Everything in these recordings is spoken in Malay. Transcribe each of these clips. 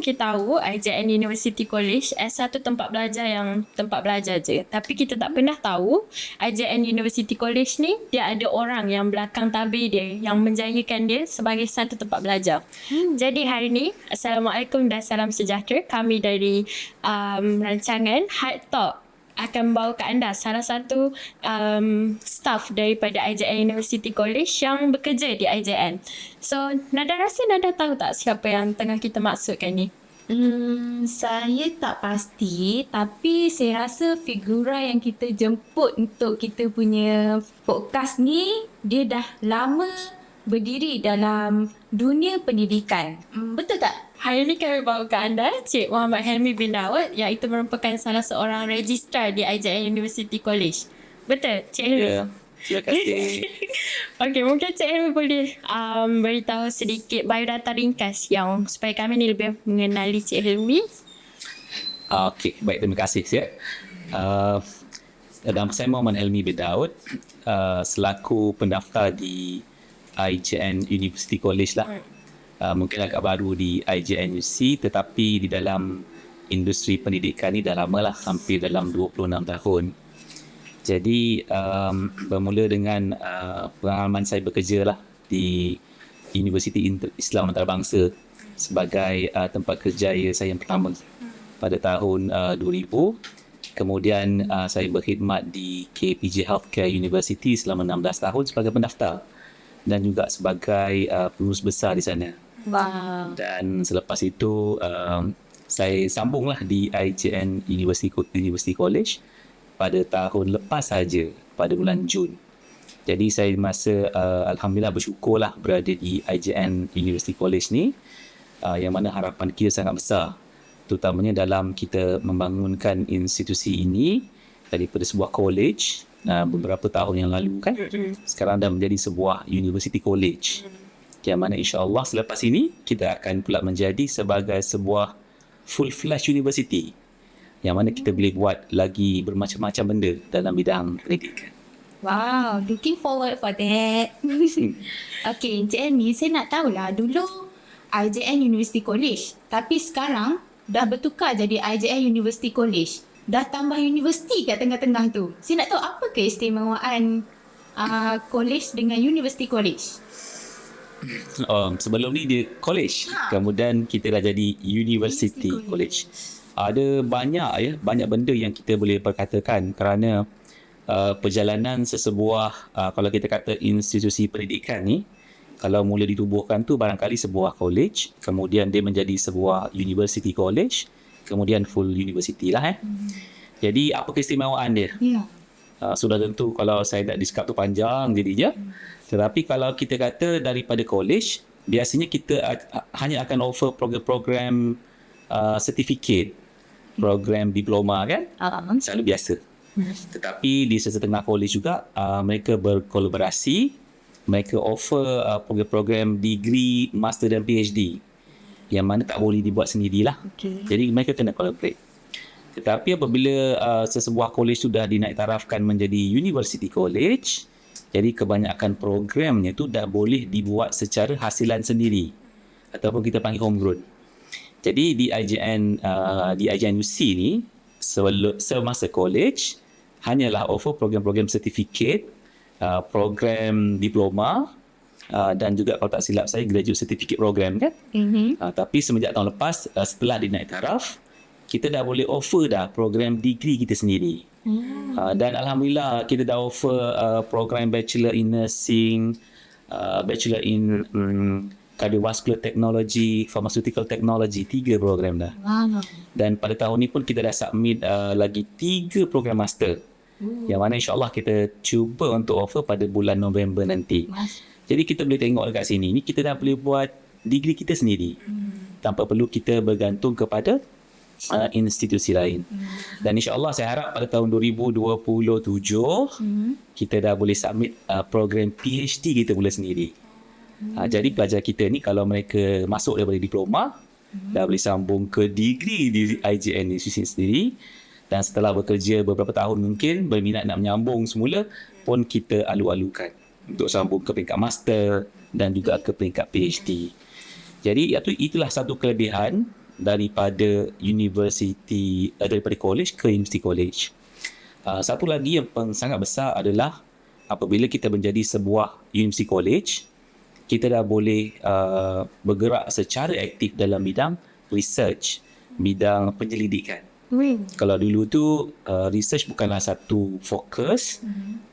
kita tahu IJN University College as satu tempat belajar je. Tapi kita tak pernah tahu IJN University College ni dia ada orang yang belakang tabir dia yang menjayakan dia sebagai satu tempat belajar. Jadi hari ni, Assalamualaikum dan salam sejahtera. Kami dari rancangan Heart Talk akan membawa ke anda salah satu staff daripada IJN University College yang bekerja di IJN. So, Nada rasa Nada tahu tak siapa yang tengah kita maksudkan ni? Saya tak pasti, tapi saya rasa figura yang kita jemput untuk kita punya podcast ni, dia dah lama berdiri dalam dunia pendidikan. Betul tak? Hari ini kami bawa ke anda Cik Muhammad Helmi bin Daud, iaitu merupakan salah seorang registrar di IJN University College. Betul, Cik Helmi? Ya, terima kasih. Okey, mungkin Cik Helmi boleh beritahu sedikit biodata ringkas yang supaya kami ni lebih mengenali Cik Helmi. Okey, baik, terima kasih. Nama saya Muhammad Helmi bin Daud, selaku pendaftar di IJN University College lah. Mungkin agak baru di IJN UC, tetapi di dalam industri pendidikan ni dah lama lah, hampir dalam 26 tahun. Jadi bermula dengan pengalaman saya bekerja lah di Universiti Islam Antarabangsa sebagai tempat kerja saya yang pertama pada tahun 2000. Kemudian saya berkhidmat di KPJ Healthcare University selama 16 tahun sebagai pendaftar dan juga sebagai pengurus besar di sana. Wow. Dan selepas itu saya sambunglah di IJN University College pada tahun lepas saja, pada bulan Jun. Jadi saya masa alhamdulillah bersyukurlah berada di IJN University College ni, yang mana harapan kita sangat besar, terutamanya dalam kita membangunkan institusi ini daripada sebuah college beberapa tahun yang lalu kan, sekarang dah menjadi sebuah university college, yang mana insyaAllah selepas ini kita akan pula menjadi sebagai sebuah full-fledged university, yang mana kita boleh buat lagi bermacam-macam benda dalam bidang pendidikan. Wow, looking forward for that. Okay, Encik Helmi, saya nak tahulah, dulu IJN University College, tapi sekarang dah bertukar jadi IJN University College. Dah tambah universiti kat tengah-tengah tu. Saya nak tahu apa keistimewaan college dengan University College? Sebelum ni dia college, kemudian kita dah jadi University College. Ada banyak benda yang kita boleh perkatakan kerana perjalanan sesebuah kalau kita kata institusi pendidikan ni, kalau mula ditubuhkan tu barangkali sebuah college, kemudian dia menjadi sebuah university college, kemudian full university lah Jadi apa keistimewaan dia? Sudah tentu kalau saya nak describe tu panjang jadinya. Tetapi kalau kita kata daripada college, biasanya kita hanya akan offer program-program certificate, program diploma kan? Selalu biasa. Tetapi di setengah college juga mereka berkolaborasi, mereka offer program-program degree, master dan PhD, yang mana tak boleh dibuat sendirilah. Jadi mereka kena collaborate. Tetapi apabila sesebuah college sudah dinaiktarafkan menjadi university college, jadi kebanyakan programnya tu dah boleh dibuat secara hasilan sendiri ataupun kita panggil homegrown. Jadi di IJN UC ni semasa college hanyalah offer program-program certificate, program diploma, dan juga kalau tak silap saya graduate certificate program kan. Tapi semenjak tahun lepas setelah dinaik taraf, kita dah boleh offer dah program degree kita sendiri. Dan alhamdulillah kita dah offer program bachelor in nursing, bachelor in cardiovascular technology, pharmaceutical technology, 3 program dah. Dan pada tahun ni pun kita dah submit lagi 3 program master, yang mana insyaAllah kita cuba untuk offer pada bulan November nanti. Jadi kita boleh tengok dekat sini ni, kita dah boleh buat degree kita sendiri tanpa perlu kita bergantung kepada institusi lain. Dan insyaAllah saya harap pada tahun 2027 kita dah boleh submit program PhD kita mula sendiri. Jadi pelajar kita ni kalau mereka masuk daripada diploma, dah boleh sambung ke degree di IJN institusi sendiri, dan setelah bekerja beberapa tahun mungkin berminat nak menyambung semula pun kita alu-alukan untuk sambung ke peringkat master dan juga ke peringkat PhD. Jadi itulah satu kelebihan daripada universiti, daripada college ke university college. Satu lagi yang sangat besar adalah apabila kita menjadi sebuah university college, kita dah boleh bergerak secara aktif dalam bidang research, bidang penyelidikan. Kalau dulu tu research bukanlah satu fokus,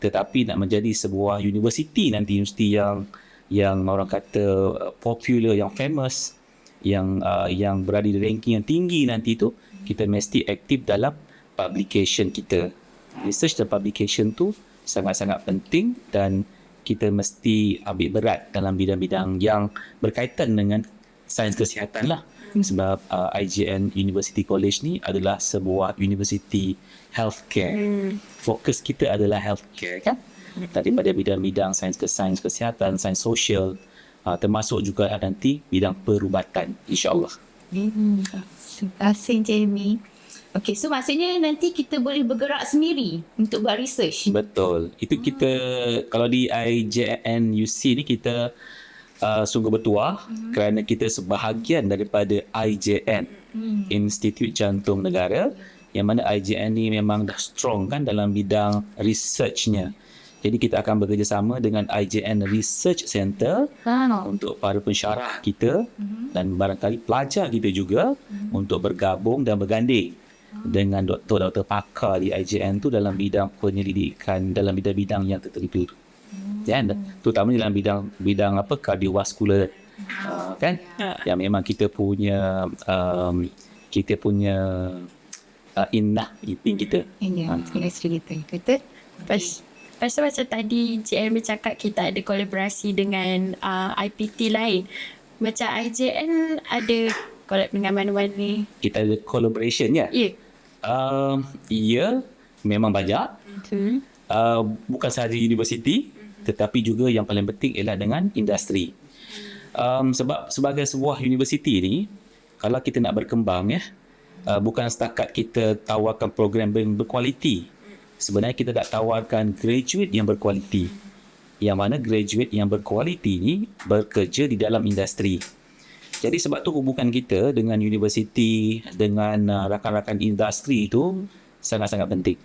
tetapi nak menjadi sebuah universiti nanti, universiti yang orang kata popular, yang famous, yang berada di ranking yang tinggi nanti tu, kita mesti aktif dalam publication kita. Research dan publication tu sangat-sangat penting dan kita mesti ambil berat dalam bidang-bidang yang berkaitan dengan sains kesihatan lah. Sebab IJN University College ni adalah sebuah universiti healthcare. Fokus kita adalah healthcare kan. Daripada bidang-bidang sains kesihatan, sains sosial, termasuk juga nanti bidang perubatan, insya-Allah. Terima kasih Encik Helmi. Okay, so maksudnya nanti kita boleh bergerak sendiri untuk buat research. Betul. Itu kita kalau di IJN UC ni kita sungguh bertuah kerana kita sebahagian daripada IJN, Institut Jantung Negara, yang mana IJN ni memang dah strong kan dalam bidang researchnya. Jadi kita akan bekerjasama dengan IJN Research Center untuk para pensyarah kita dan barangkali pelajar kita juga untuk bergabung dan berganding dengan doktor-doktor pakar di IJN tu dalam bidang penyelidikan, dalam bidang-bidang yang tertentu. Dan terutamanya dalam bidang apa, kardiovaskular kan, yang memang kita punya ipin kita. Betul. Lepas tu macam tadi Encik Helmi cakap kita ada kolaborasi dengan IPT lain. Macam IJN ada collab dengan mana-mana? Kita ada collaboration ya? Ya. Ya, memang banyak. Bukan sahaja universiti, tetapi juga yang paling penting ialah dengan industri. Sebab sebagai sebuah universiti ni, kalau kita nak berkembang ya, bukan setakat kita tawarkan program yang berkualiti. Sebenarnya kita nak tawarkan graduate yang berkualiti. Yang mana graduate yang berkualiti ni bekerja di dalam industri. Jadi sebab tu hubungan kita dengan universiti, dengan rakan-rakan industri itu sangat-sangat penting.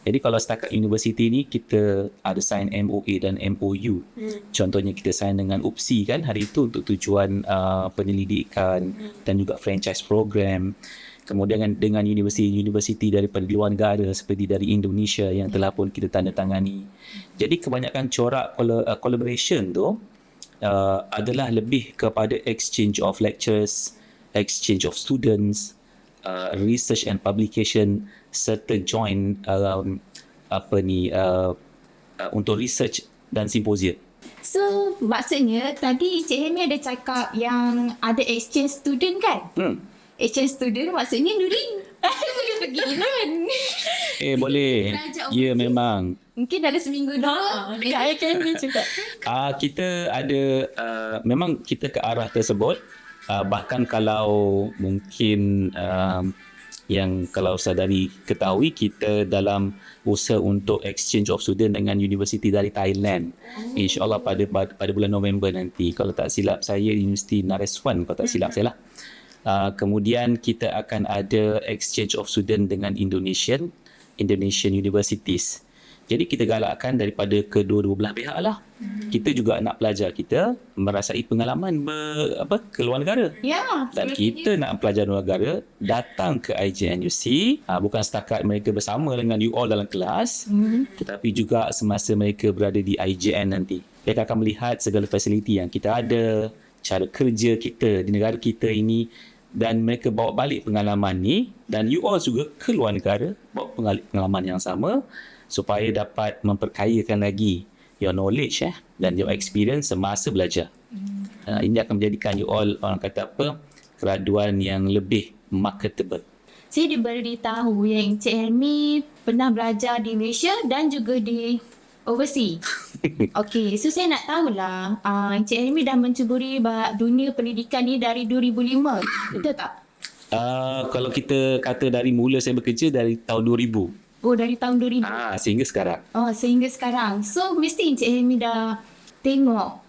Jadi kalau setakat universiti ni kita ada sign MOA dan MOU. Contohnya kita sign dengan UPSI kan hari itu untuk tujuan penyelidikan dan juga franchise program. Kemudian dengan universiti daripada luar negara seperti dari Indonesia yang telah pun kita tandatangani. Jadi kebanyakan corak collaboration tu adalah lebih kepada exchange of lectures, exchange of students, research and publication serta join untuk research dan simposium. So maksudnya tadi Encik Helmi ada cakap yang ada exchange student kan? Exchange student maksudnya Nurin boleh pergi kan? Boleh. Ya memang. Mungkin ada seminggu dah. Dekat IKN juga. Kita ada memang kita ke arah tersebut. Bahkan kalau mungkin yang kalau saudari ketahui, kita dalam usaha untuk exchange of student dengan universiti dari Thailand. InsyaAllah pada bulan November nanti. Kalau tak silap saya, Universiti Naresuan kalau tak silap saya lah. Kemudian kita akan ada exchange of student dengan Indonesian universities. Jadi kita galakkan daripada kedua-dua belah pihak lah. Kita juga nak pelajar kita merasai pengalaman ke luar negara. Ya. Dan kita nak pelajar luar negara datang ke IJNUC, bukan setakat mereka bersama dengan you all dalam kelas, tetapi juga semasa mereka berada di IJN nanti. Mereka akan melihat segala fasiliti yang kita ada, cara kerja kita di negara kita ini, dan mereka bawa balik pengalaman ni, dan you all juga ke luar negara bawa pengalaman yang sama supaya dapat memperkayakan lagi your knowledge dan your experience semasa belajar. Ini akan menjadikan you all, orang kata apa, graduan yang lebih marketable. Saya diberitahu yang Encik Helmi pernah belajar di Malaysia dan juga di overseas. Okey, so saya nak tahulah, Encik Helmi dah mencuburi dunia pendidikan ni dari 2005. Betul tak? Kalau kita kata dari mula saya bekerja dari tahun 2000. Oh, dari tahun 2000. Sehingga sekarang. Oh, sehingga sekarang. So, mesti Encik Helmi dah tengok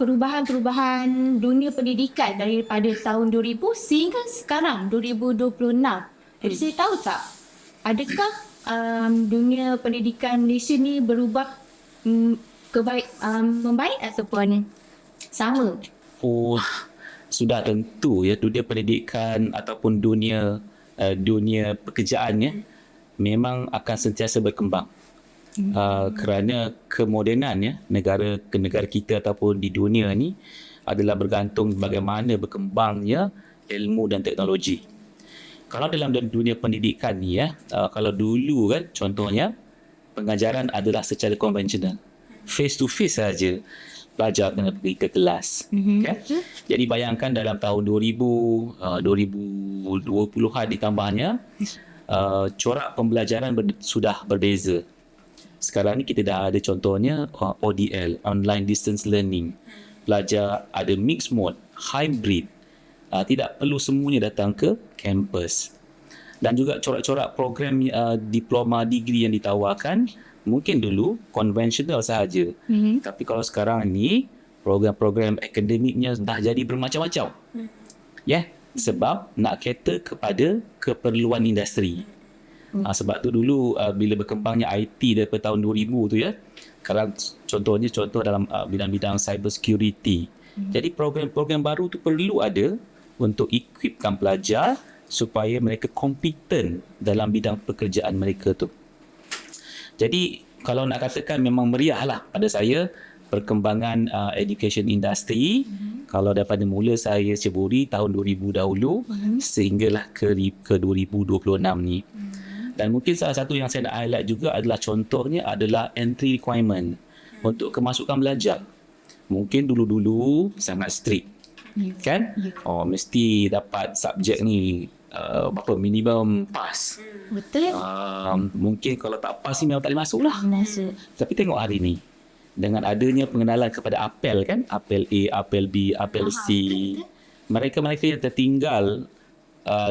perubahan-perubahan dunia pendidikan daripada tahun 2000 sehingga sekarang 2026. Jadi saya tahu tak, adakah dunia pendidikan Malaysia ni berubah membaik ataupun sama? Oh, sudah tentu ya, dunia pendidikan ataupun dunia pekerjaan ya, memang akan sentiasa berkembang. Kerana kemodenan ya negara kita ataupun di dunia ni adalah bergantung bagaimana berkembangnya ilmu dan teknologi. Kalau dalam dunia pendidikan ni ya, kalau dulu kan contohnya pengajaran adalah secara konvensional, face to face saja, pelajar kena pergi ke kelas. Kan? Jadi bayangkan dalam tahun 2020-an ditambahnya, corak pembelajaran sudah berbeza. Sekarang ni kita dah ada contohnya ODL, Online Distance Learning. Pelajar ada mixed mode, hybrid. Tidak perlu semuanya datang ke kampus. Dan juga corak-corak program diploma degree yang ditawarkan mungkin dulu konvensional sahaja. Tapi kalau sekarang ni program-program akademiknya dah jadi bermacam-macam. Ya, sebab nak cater kepada keperluan industri. Sebab tu dulu bila berkembangnya IT daripada tahun 2000 tu ya, sekarang contoh dalam bidang-bidang cyber security. Jadi program-program baru tu perlu ada untuk equipkan pelajar supaya mereka kompeten dalam bidang pekerjaan mereka tu. Jadi kalau nak katakan memang meriah lah pada saya perkembangan education industry. Kalau daripada mula saya ceburi tahun 2000 dahulu sehinggalah ke 2026 ni. Dan mungkin salah satu yang saya nak highlight juga adalah contohnya adalah entry requirement untuk kemasukan belajar. Mungkin dulu-dulu sangat strict. Kan? Oh, mesti dapat subjek ni berapa minimum pass. Betul. Mungkin kalau tak pass ni memang tak boleh masuk lah. Tapi tengok hari ni dengan adanya pengenalan kepada apel kan, apel A, apel B, apel C, mereka-mereka yang tertinggal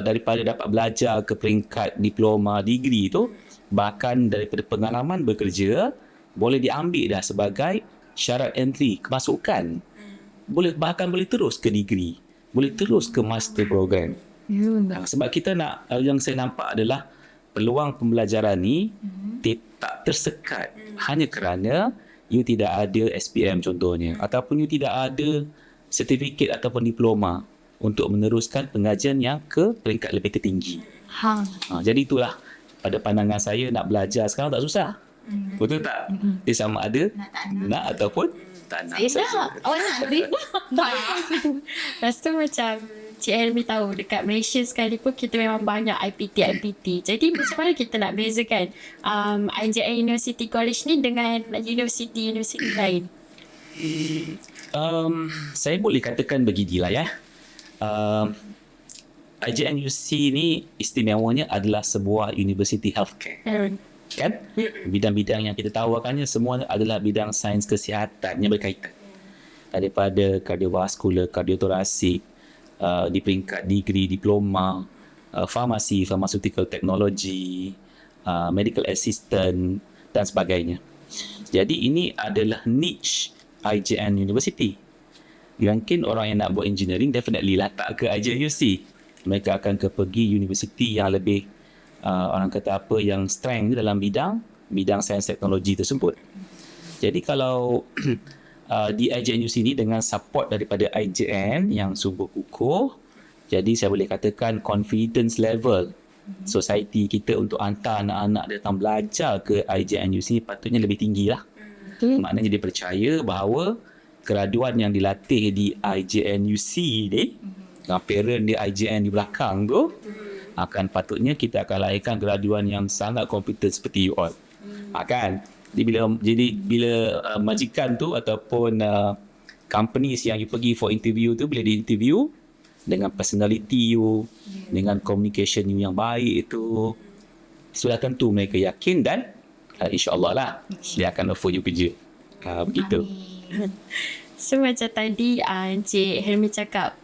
daripada dapat belajar ke peringkat diploma degree tu, bahkan daripada pengalaman bekerja boleh diambil dah sebagai syarat entry kemasukan. Bahkan boleh terus ke degree, boleh terus ke master program. Sebab kita nak, yang saya nampak adalah peluang pembelajaran ni tak tersekat hanya kerana you tidak ada SPM contohnya, ataupun you tidak ada sertifikat ataupun diploma untuk meneruskan pengajian yang ke peringkat lebih tertinggi. Jadi itulah pada pandangan saya, nak belajar sekarang tak susah. Betul tak? Dia sama ada nak ataupun tak nak. Saya nak. Awak nak? Lepas tu macam Cik Helmi tahu dekat Malaysia sekalipun kita memang banyak IPT. Jadi macam mana kita nak bezakan IJN University College ni dengan universiti lain? Saya boleh katakan beginilah ya. IJN UC ni istimewanya adalah sebuah universiti healthcare. Kan? Bidang-bidang yang kita tawarkannya semua adalah bidang sains kesihatan yang berkaitan. Daripada kardiovaskular, kardiotorasik, di peringkat degree, diploma, farmasi, pharmaceutical technology, medical assistant dan sebagainya. Jadi ini adalah niche IJN University. Mungkin orang yang nak buat engineering definitely lah tak ke IJN UC. Mereka akan pergi universiti yang lebih orang kata apa, yang strength dalam bidang sains teknologi tersebut. Jadi kalau di IJN UC ni dengan support daripada IJN yang sungguh kukuh, jadi saya boleh katakan confidence level society kita untuk hantar anak-anak datang belajar ke IJN UC patutnya lebih tinggi lah. Maknanya dia percaya bahawa graduan yang dilatih di IJN UC ni, dengan parent dia IJN di belakang tu, akan patutnya kita akan lahirkan graduan yang sangat kompeten seperti you all. Kan? Jadi bila majikan tu ataupun companies yang you pergi for interview tu, bila di interview dengan personality you, dengan communication you yang baik itu, sudah tentu mereka yakin dan insyaAllah lah dia akan offer you kerja. Begitu. So macam tadi Encik Helmi cakap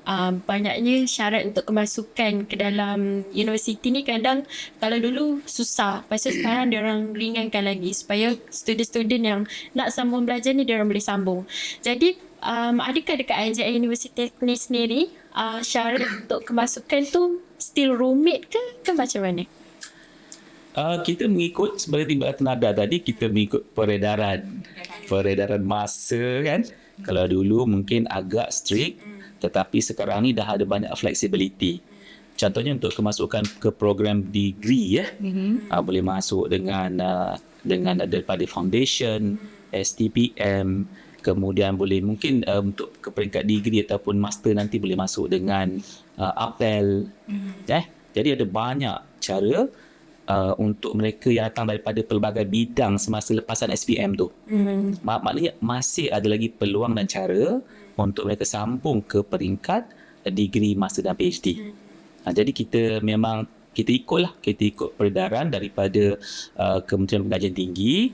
banyaknya syarat untuk kemasukan ke dalam universiti ni kadang kalau dulu susah. Lepas tu sekarang diorang ringankan lagi supaya student-student yang nak sambung belajar ni diorang boleh sambung. Jadi adakah dekat IJN University ni sendiri syarat untuk kemasukan tu still rumit ke macam mana? Kita mengikut seperti Mbak Nada tadi, kita mengikut peredaran masa kan. Kalau dulu mungkin agak strict, tetapi sekarang ni dah ada banyak flexibility. Contohnya untuk kemasukan ke program degree boleh masuk dengan daripada foundation, STPM, kemudian boleh mungkin untuk ke peringkat degree ataupun master nanti boleh masuk dengan APEL. Jadi ada banyak cara untuk mereka yang datang daripada pelbagai bidang semasa lepasan SPM tu. Maknanya masih ada lagi peluang dan cara untuk mereka sambung ke peringkat degree, master dan PhD. Jadi kita ikut peredaran daripada Kementerian Pengajian Tinggi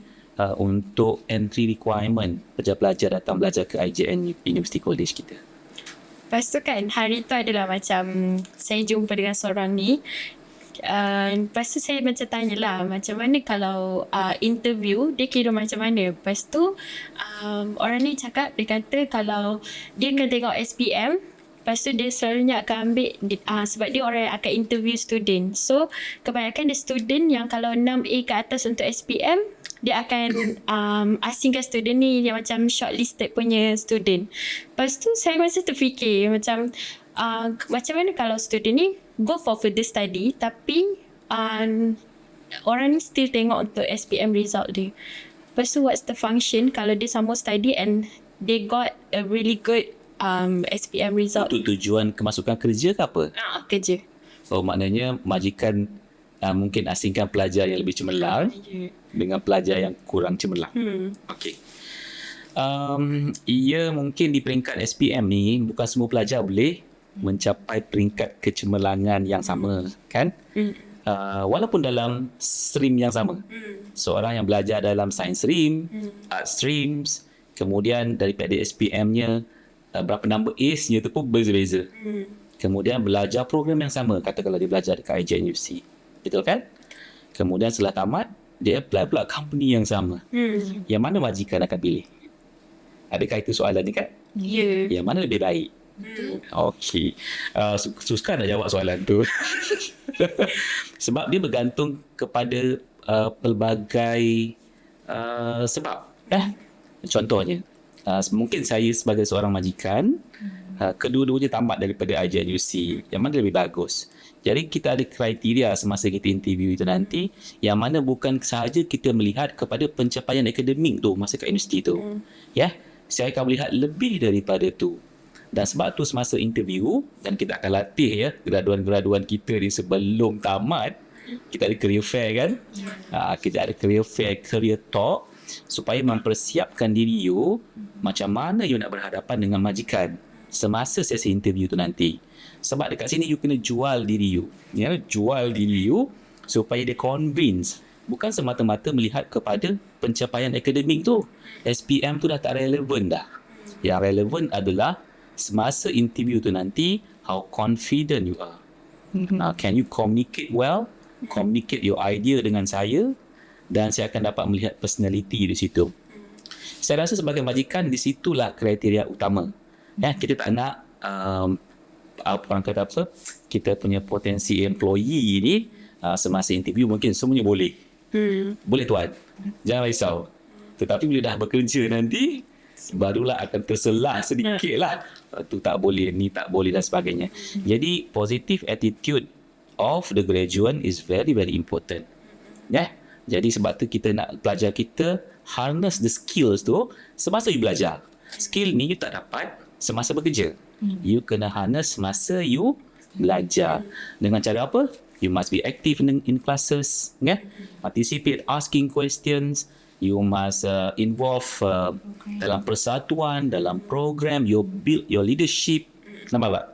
untuk entry requirement pelajar-pelajar datang belajar ke IJN University College kita. Lepas tu kan hari tu adalah macam saya jumpa dengan seorang ni. Lepas tu saya macam tanyalah macam mana kalau interview dia kira macam mana. Lepas tu orang ni cakap, dia kata kalau dia akan tengok SPM, lepas tu dia selalunya akan ambil sebab dia orang yang akan interview student. So kebanyakan dia student yang kalau 6A ke atas untuk SPM, dia akan asingkan student ni yang macam shortlisted punya student. Lepas tu saya masa terfikir macam mana kalau student ni go for further study tapi orang ni still tengok untuk SPM result dia. Lepas tu what's the function kalau dia sambung study and they got a really good SPM result? Untuk tujuan kemasukan kerja ke apa? Kerja. Oh, maknanya majikan mungkin asingkan pelajar yang lebih cemerlang dengan pelajar yang kurang cemerlang. Okey. Ia mungkin di peringkat SPM ni bukan semua pelajar boleh mencapai peringkat kecemerlangan yang sama kan. Walaupun dalam stream yang sama. Seorang yang belajar dalam science stream, art streams, kemudian daripada SPM-nya berapa number A's-nya tu pun berbeza-beza. Kemudian belajar program yang sama, katakanlah dia belajar dekat IJN UC, betul kan? Kemudian setelah tamat dia apply pula company yang sama. Yang mana majikan akan pilih? Adakah itu soalan ni kan? Yang mana lebih baik? Okey. Suka nak jawab soalan tu. Sebab dia bergantung kepada pelbagai sebab. Contohnya, mungkin saya sebagai seorang majikan, kedua-duanya tamat daripada IJN UC. Yang mana lebih bagus? Jadi kita ada kriteria semasa kita interview itu nanti, yang mana bukan sahaja kita melihat kepada pencapaian akademik tu masa kat universiti tu. Saya akan melihat lebih daripada tu. Dan sebab tu semasa interview, dan kita akan latih graduan-graduan kita ni sebelum tamat, kita ada career fair kan. Kita ada career fair, career talk, supaya mempersiapkan diri you macam mana you nak berhadapan dengan majikan semasa sesi interview tu nanti. Sebab dekat sini you kena jual diri you. Jual diri you supaya dia convince. Bukan semata-mata melihat kepada pencapaian akademik tu. SPM tu dah tak relevan dah. Yang relevan adalah semasa interview tu nanti, how confident you are. Can you communicate well? Communicate your idea dengan saya, dan saya akan dapat melihat personality di situ. Saya rasa sebagai majikan, di situlah kriteria utama. Kita tak nak orang kata apa, kita punya potensi employee ni semasa interview mungkin semuanya boleh. Boleh tuan, jangan risau. Tetapi bila dah bekerja nanti, barulah akan terselah sedikit lah. Tu tak boleh, ni tak boleh dan sebagainya. Jadi positive attitude of the graduate is very very important. Jadi sebab tu kita nak pelajar kita harness the skills tu semasa you belajar. Skill ni you tak dapat semasa bekerja. You kena harness semasa you belajar. Dengan cara apa? You must be active in classes, participate, asking questions. You must involve dalam persatuan, dalam program, you build your leadership. Nampak tak?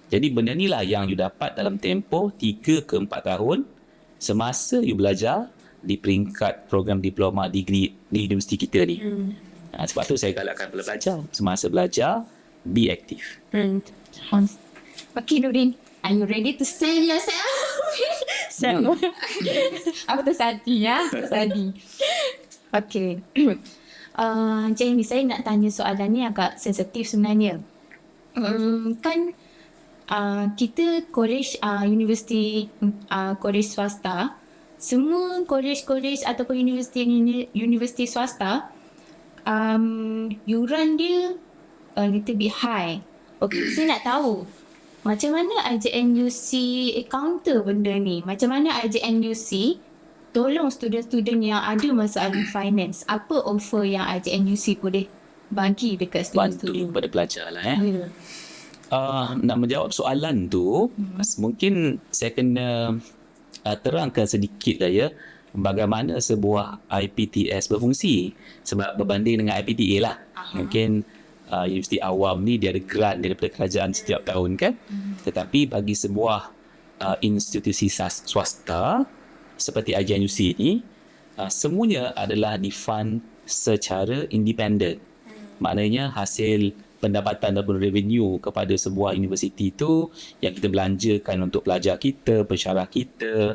Jadi benda ni lah yang you dapat dalam tempoh 3 ke 4 tahun semasa you belajar di peringkat program diploma degree di universiti kita ni. Sebab tu saya galakkan pelajar semasa belajar, be aktif. Okay, Nurin, are you ready to sell yourself? Aku tersadih ya, tersadih. Okay. Encik Amy, saya nak tanya soalan ni agak sensitif sebenarnya. Kan kita college, universiti, college swasta, semua college ataupun universiti swasta, yuran dia little bit high. Okay, saya nak tahu macam mana IJNUC counter benda ni? Macam mana IJNUC tolong student-student yang ada masalah finance? Apa offer yang IJNUC boleh bagi dekat Bantu student-student? kepada pelajar lah nak menjawab soalan tu, mungkin saya kena terangkan sedikit lah ya, bagaimana sebuah IPTS berfungsi. Sebab berbanding dengan IPTA lah, mungkin universiti awam ni dia ada grant daripada kerajaan setiap tahun kan. Tetapi bagi sebuah institusi swasta seperti IJNUC ni, semuanya adalah difund secara independen. Maknanya hasil pendapatan ataupun revenue kepada sebuah universiti tu yang kita belanjakan untuk pelajar kita, pensyarah kita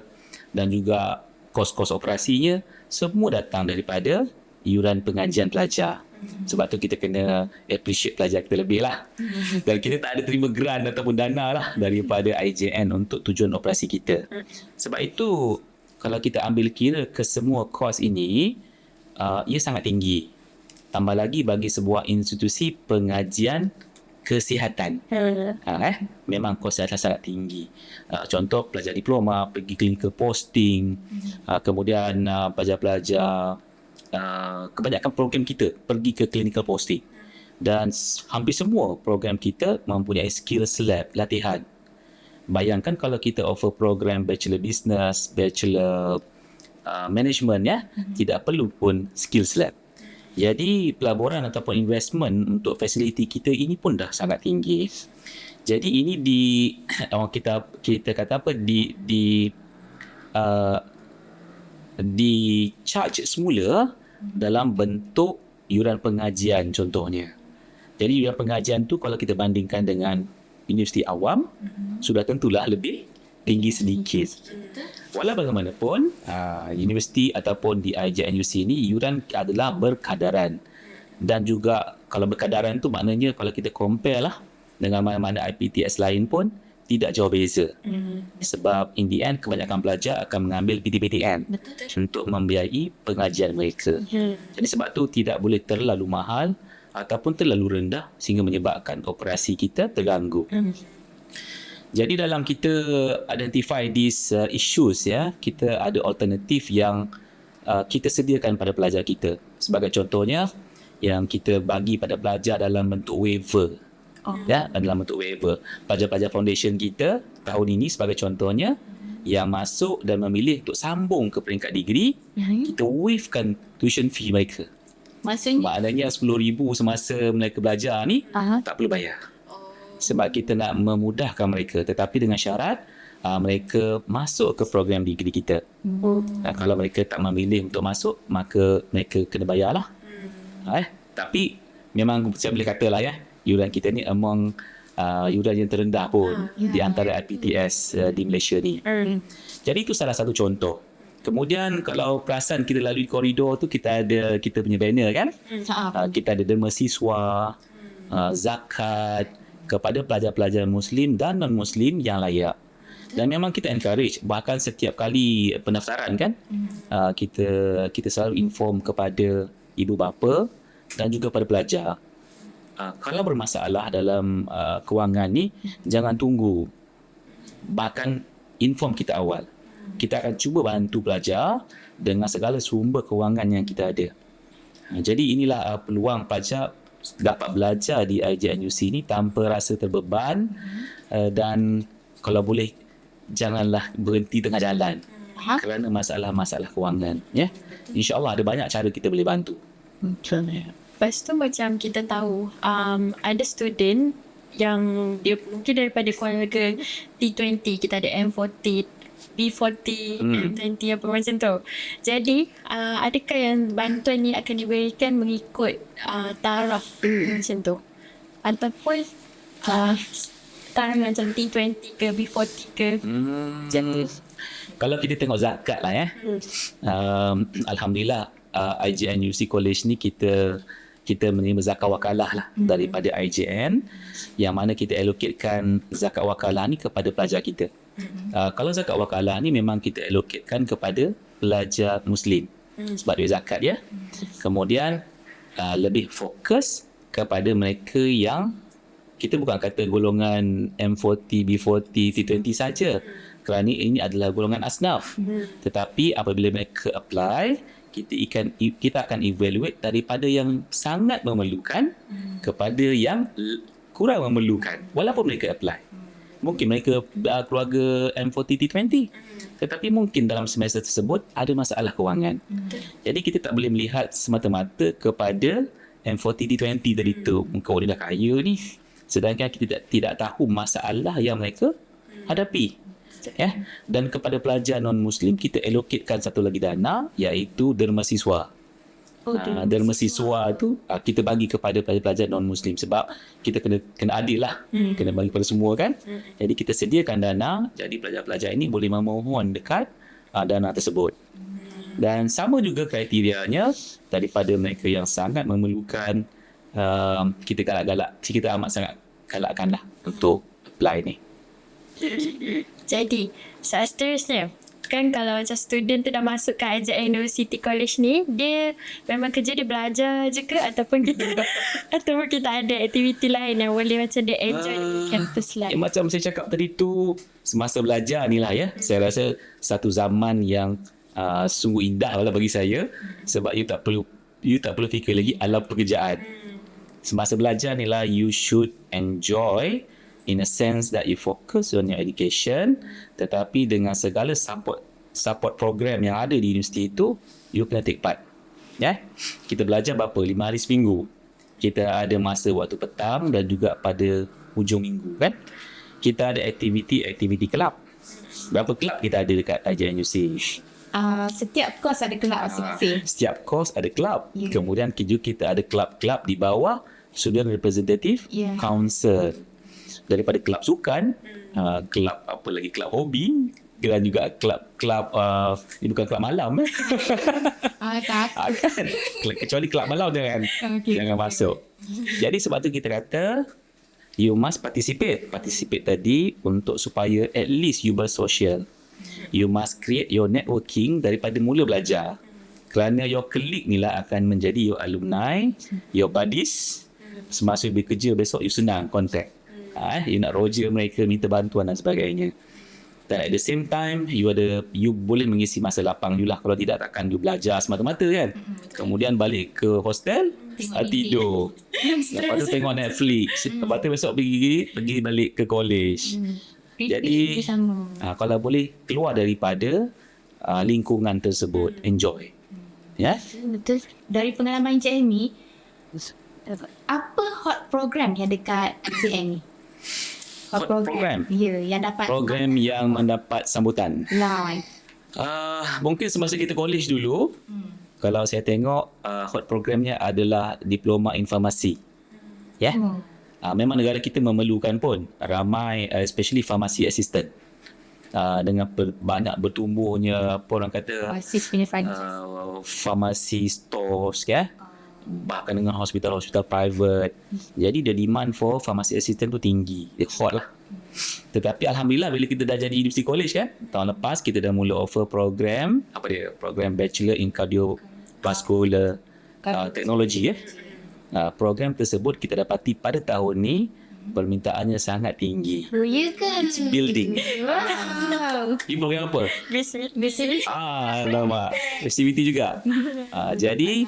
dan juga kos-kos operasinya, semua datang daripada iuran pengajian pelajar. Sebab tu kita kena appreciate pelajar kita lebih lah. Dan kita tak ada terima grant ataupun dana lah daripada IJN untuk tujuan operasi kita. Sebab itu kalau kita ambil kira ke semua kos ini, ia sangat tinggi. Tambah lagi bagi sebuah institusi pengajian kesihatan. Memang kos sangat tinggi. Contoh pelajar diploma pergi clinical posting, kemudian pelajar-pelajar kebanyakan program kita pergi ke clinical posting, dan hampir semua program kita mempunyai skills lab latihan. Bayangkan kalau kita offer program bachelor business, bachelor management ya, tidak perlu pun skills lab. Jadi pelaburan ataupun investment untuk fasiliti kita ini pun dah sangat tinggi. Jadi ini kita kata apa, di charge semula dalam bentuk iuran pengajian contohnya. Jadi iuran pengajian tu kalau kita bandingkan dengan universiti awam, sudah tentulah lebih tinggi sedikit. Walau bagaimanapun, universiti ataupun di IJNUC ni iuran adalah berkadaran. Dan juga kalau berkadaran tu maknanya kalau kita compare lah dengan mana-mana IPTS lain pun tidak jauh beza. Sebab in the end kebanyakan pelajar akan mengambil PTPTN untuk membiayai pengajian mereka. Jadi sebab tu tidak boleh terlalu mahal ataupun terlalu rendah sehingga menyebabkan operasi kita terganggu. Jadi dalam kita identify these issues ya, kita ada alternatif yang kita sediakan pada pelajar kita. Sebagai contohnya yang kita bagi pada pelajar dalam bentuk waiver. Ya, dalam bentuk waiver. Pelajar-pelajar foundation kita tahun ini sebagai contohnya yang masuk dan memilih untuk sambung ke peringkat degree, kita waivekan tuition fee mereka. Maknanya 10,000 semasa mereka belajar ni tak perlu bayar. Sebab kita nak memudahkan mereka, tetapi dengan syarat mereka masuk ke program degree kita. Kalau mereka tak memilih untuk masuk, maka mereka kena bayarlah. Tapi memang saya boleh katalah ya, iuran kita ni among iuran yang terendah pun di antara IPTS di Malaysia ni. Jadi itu salah satu contoh. Kemudian kalau perasan kita lalui koridor tu, kita punya banner kan. Kita ada derma siswa, zakat kepada pelajar-pelajar Muslim dan non-Muslim yang layak. Dan memang kita encourage, bahkan setiap kali pendaftaran kan, kita selalu inform kepada ibu bapa dan juga pada pelajar. Kalau bermasalah dalam kewangan ni, jangan tunggu. Bahkan inform kita awal. Kita akan cuba bantu pelajar dengan segala sumber kewangan yang kita ada. Jadi inilah peluang pelajar dapat belajar di IJNUC ni tanpa rasa terbeban, dan kalau boleh janganlah berhenti tengah jalan kerana masalah-masalah kewangan ya. InsyaAllah ada banyak cara kita boleh bantu. Lepas tu macam kita tahu ada student yang dia mungkin daripada keluarga T20, kita ada M40 B40, M20 apa macam tu. Jadi adakah yang bantuan ni akan diberikan mengikut taraf macam tu? Ataupun taraf macam T20 ke B40 ke? Macam tu. Kalau kita tengok zakat lah Alhamdulillah IJN UC College ni kita menerima zakat wakalah lah daripada IJN, yang mana kita allocatekan zakat wakalah ni kepada pelajar kita. Kalau zakat wakalah ni memang kita allocatekan kepada pelajar Muslim sebab duit zakat ya. Kemudian lebih fokus kepada mereka yang kita bukan kata golongan M40, B40, T20 saja, kerana ini adalah golongan asnaf. Tetapi apabila mereka apply, kita akan evaluate daripada yang sangat memerlukan kepada yang kurang memerlukan walaupun mereka apply. Mungkin mereka keluarga M40 T20, tetapi mungkin dalam semester tersebut ada masalah kewangan. Jadi kita tak boleh melihat semata-mata kepada M40 T20 tadi tu, engkau dia dah kaya ni, sedangkan kita tidak tahu masalah yang mereka hadapi. Dan kepada pelajar non-Muslim kita allocatekan satu lagi dana, iaitu derma siswa. Derma siswa tu kita bagi kepada pelajar non-Muslim sebab kita kena adil lah, kena bagi kepada semua kan. Jadi kita sediakan dana, jadi pelajar-pelajar ini boleh memohon dekat dana tersebut. Dan sama juga kriterianya daripada mereka yang sangat memerlukan, kita amat sangat galakkan lah untuk apply ni. Jadi soal seterusnya, kan kalau macam student tu dah masuk ke IJN University College ni, dia memang kerja dia belajar je ke, ataupun kita ada aktiviti lain yang boleh macam dia enjoy campus life? Macam saya cakap tadi tu, semasa belajar ni lah saya rasa satu zaman yang sungguh indah lah bagi saya, sebab you tak perlu fikir lagi alam pekerjaan. Semasa belajar ni lah you should enjoy, in a sense that you focus on your education, tetapi dengan segala support program yang ada di universiti itu, you kena take part. Kita belajar berapa? 5 hari seminggu. Kita ada masa waktu petang dan juga pada hujung minggu kan. Kita ada aktiviti kelab. Berapa kelab kita ada dekat IJN UC? Setiap kos ada kelab masing-masing. Setiap kos ada kelab. Kemudian kita ada kelab-kelab di bawah Student Representative Council. Daripada kelab sukan, kelab apa lagi, kelab hobi, dan juga kelab ini bukan kelab malam kan, kecuali kelab malam jangan masuk. Jadi sebab tu kita kata you must participate tadi untuk supaya at least you bersosial. You must create your networking daripada mula belajar, kerana your colleague ni lah akan menjadi your alumni, your buddies. Semasa you bekerja besok you senang contact. You nak roger mereka, minta bantuan dan sebagainya. Dan at the same time you boleh mengisi masa lapang you lah. Kalau tidak takkan you belajar semata-mata kan. Kemudian balik ke hostel, tidur. Lepas tu tengok Netflix. Lepas tu besok pergi balik ke college. Jadi kalau boleh keluar daripada lingkungan tersebut, enjoy. Betul. Dari pengalaman Encik Amy, apa hot program yang dekat IJN ni? Hot program? Ya, yang dapat program yang mendapat sambutan. Mungkin semasa kita college dulu, kalau saya tengok hot programnya adalah diploma informasi. Memang negara kita memerlukan pun ramai, especially pharmacy assistant. Dengan banyak bertumbuhnya apa orang kata pharmacy stores bahkan dengan hospital-hospital private. Jadi the demand for pharmacy assistant tu tinggi, dia hot lah. Tetapi Alhamdulillah bila kita dah jadi University College tahun lepas kita dah mula offer program program Bachelor in Cardiovascular Technology. Program tersebut kita dapati pada tahun ni permintaannya sangat tinggi. Ya ke? Building. Ini program apa? BCBT. Alamak, BCBT juga. Jadi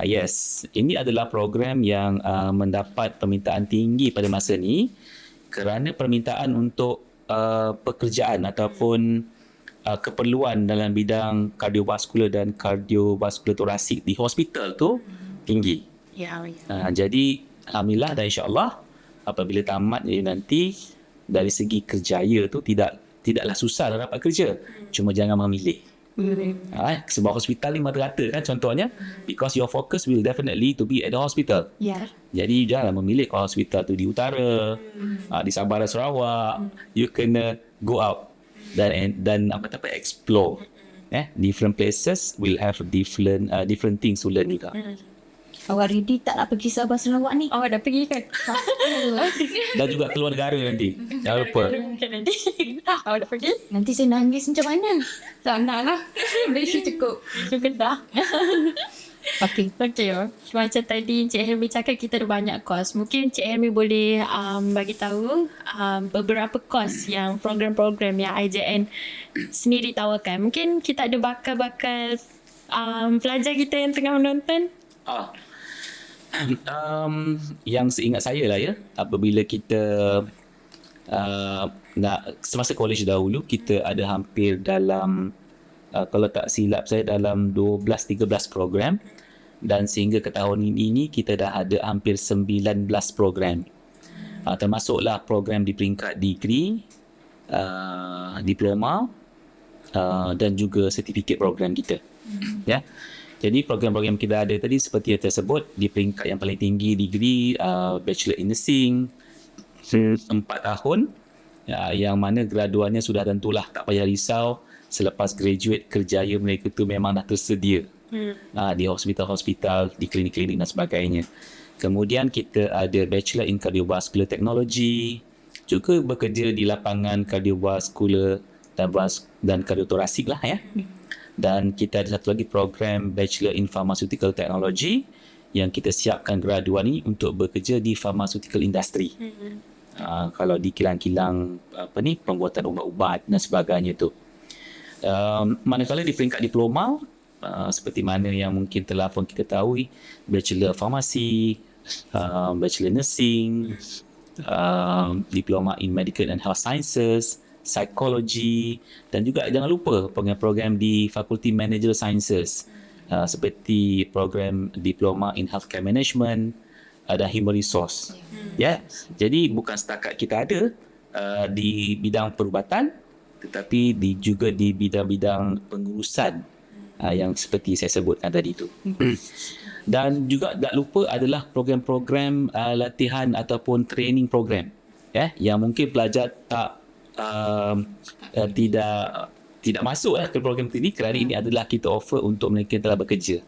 yes, ini adalah program yang mendapat permintaan tinggi pada masa ni, kerana permintaan untuk pekerjaan ataupun keperluan dalam bidang kardiovaskular dan kardiovaskular torasik di hospital tu tinggi. Jadi Alhamdulillah dan insyaAllah apabila tamat nanti dari segi kerjaya tu tidak tidaklah susah nak dapat kerja. Cuma jangan memilih. Sebuah hospital ni merata kan contohnya, because your focus will definitely to be at the hospital. Ya. Jadi janganlah memilih kalau hospital tu di utara, di Sabah dan Sarawak. You kena go out dan apa explore. Different places will have different things to learn juga. Awak ready tak nak pergi Sabah Sarawak ni? Oh, dah pergi kan? Dan juga keluar negara nanti. Jangan lupa. Mungkin nanti. Oh, dah pergi? Nanti saya nangis macam mana? Tak nak lah. Malaysia cukup. Juga dah. Okay. Okay, macam tadi Cik Helmi cakap kita ada banyak course. Mungkin Cik Helmi boleh bagi tahu beberapa course yang program-program yang IJN sendiri tawarkan. Mungkin kita ada bakal-bakal pelajar kita yang tengah menonton. Yang seingat saya lah ya, apabila kita semasa college dahulu, kita ada hampir dalam kalau tak silap saya dalam 12-13 program, dan sehingga ke tahun ini kita dah ada hampir 19 program, termasuklah program di peringkat degree, diploma, dan juga sertifikat program kita. Ya. Jadi program-program kita ada tadi seperti yang tersebut, di peringkat yang paling tinggi degree, Bachelor in Nursing 4 tahun, yang mana graduannya sudah tentulah, tak payah risau. Selepas graduate, kerjaya mereka tu memang dah tersedia di hospital-hospital, di klinik-klinik dan sebagainya. Kemudian kita ada Bachelor in Cardiovascular Technology, juga bekerja di lapangan kardiovaskular dan kardiotorasik lah ya. Dan kita ada satu lagi program Bachelor in Pharmaceutical Technology yang kita siapkan graduan ni untuk bekerja di pharmaceutical industry. Kalau di kilang-kilang pembuatan ubat-ubat dan sebagainya tu. Manakala di peringkat diploma, seperti mana yang mungkin telah pun kita tahu, Bachelor Pharmacy, Bachelor Nursing, Diploma in Medical and Health Sciences, Psychology, dan juga jangan lupa program-program di Fakulti Managerial Sciences, seperti program Diploma in Healthcare Management dan Human Resource. Jadi bukan setakat kita ada di bidang perubatan, tetapi juga di bidang-bidang pengurusan yang seperti saya sebutkan tadi itu. Dan juga tak lupa adalah program-program latihan ataupun training program, yang mungkin pelajar tidak masuk ke program ini, kerana ini adalah kita offer untuk mereka yang telah bekerja.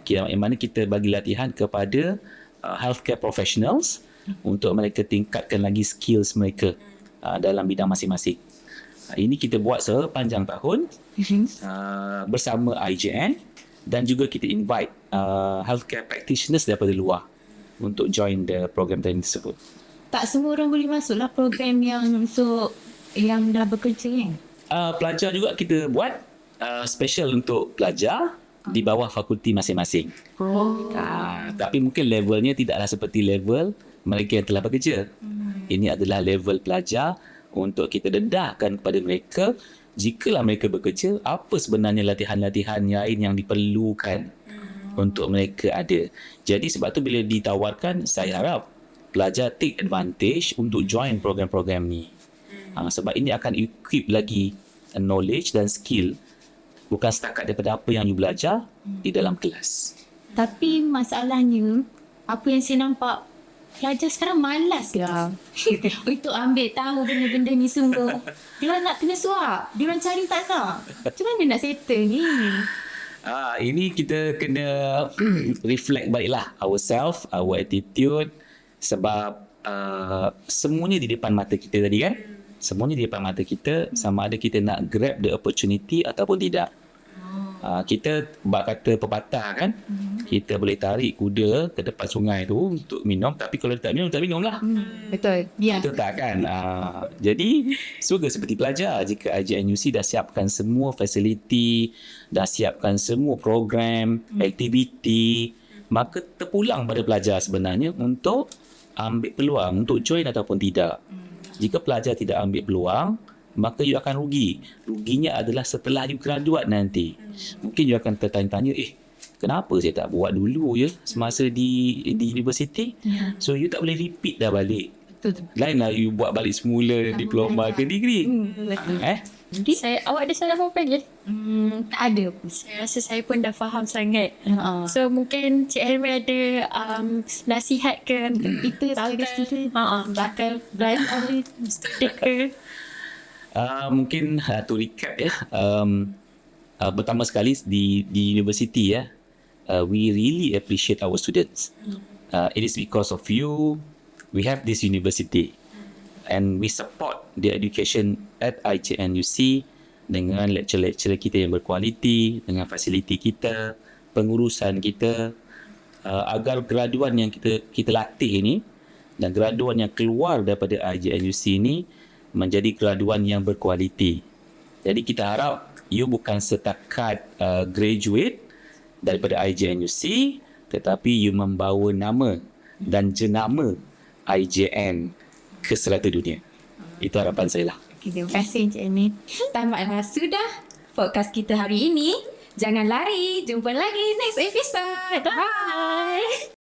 Yang mana kita bagi latihan kepada healthcare professionals untuk mereka tingkatkan lagi skills mereka dalam bidang masing-masing. Ini kita buat sepanjang tahun bersama IJN, dan juga kita invite healthcare practitioners daripada luar untuk join the program training tersebut. Tak semua orang boleh masuk lah program yang untuk yang dah bekerja kan? Pelajar juga kita buat special untuk pelajar di bawah fakulti masing-masing. Tapi mungkin levelnya tidaklah seperti level mereka yang telah bekerja. Ini adalah level pelajar untuk kita dedahkan kepada mereka, jikalau mereka bekerja, apa sebenarnya latihan-latihan lain yang diperlukan untuk mereka ada. Jadi sebab tu bila ditawarkan, saya harap pelajar take advantage untuk join program-program ni. Sebab ini akan equip lagi knowledge dan skill, bukan setakat daripada apa yang you belajar di dalam kelas. Tapi masalahnya, apa yang saya nampak, pelajar sekarang malas lah untuk ambil tahu benda-benda ni semua. Diorang nak kena suap, diorang cari tak nak. Macam mana nak settle ni? Ini kita kena reflect baiklah ourselves, our attitude. Sebab semuanya di depan mata kita tadi kan. Semuanya di depan mata kita, sama ada kita nak grab the opportunity ataupun tidak. Kita kata pepatah kan, kita boleh tarik kuda ke depan sungai tu untuk minum, tapi kalau tak minum lah. Betul. Ya. Betul tak kan? Jadi semoga seperti pelajar, jika IJNUC dah siapkan semua fasiliti, dah siapkan semua program, aktiviti, maka terpulang pada pelajar sebenarnya untuk ambil peluang untuk join ataupun tidak. Jika pelajar tidak ambil peluang, maka you akan rugi. Ruginya adalah setelah you graduate nanti. Mungkin you akan tertanya-tanya, kenapa saya tak buat dulu ya semasa di universiti? So you tak boleh repeat dah balik Betul. Lain lah you buat balik semula diploma ke degree. Betul. Awak ada salah apa lagi? Tak ada pun. Saya rasa saya pun dah faham sangat. Ha. So mungkin Cik Helmi ada nasihat ke Kita student bakal belajar student ke? Mungkin to recap ya. Pertama sekali di universiti ya, we really appreciate our students. It is because of you we have this university, and we support the education at IJNUC dengan lecturer-lecturer kita yang berkualiti, dengan fasiliti kita, pengurusan kita, agar graduan yang kita latih ini dan graduan yang keluar daripada IJNUC ini menjadi graduan yang berkualiti. Jadi kita harap you bukan setakat graduate daripada IJNUC, tetapi you membawa nama dan jenama IJN ke serata dunia. Itu harapan saya lah. Terima kasih Encik Helmi. Tamatlah sudah podcast kita hari ini. Jangan lari. Jumpa lagi next episode. Bye.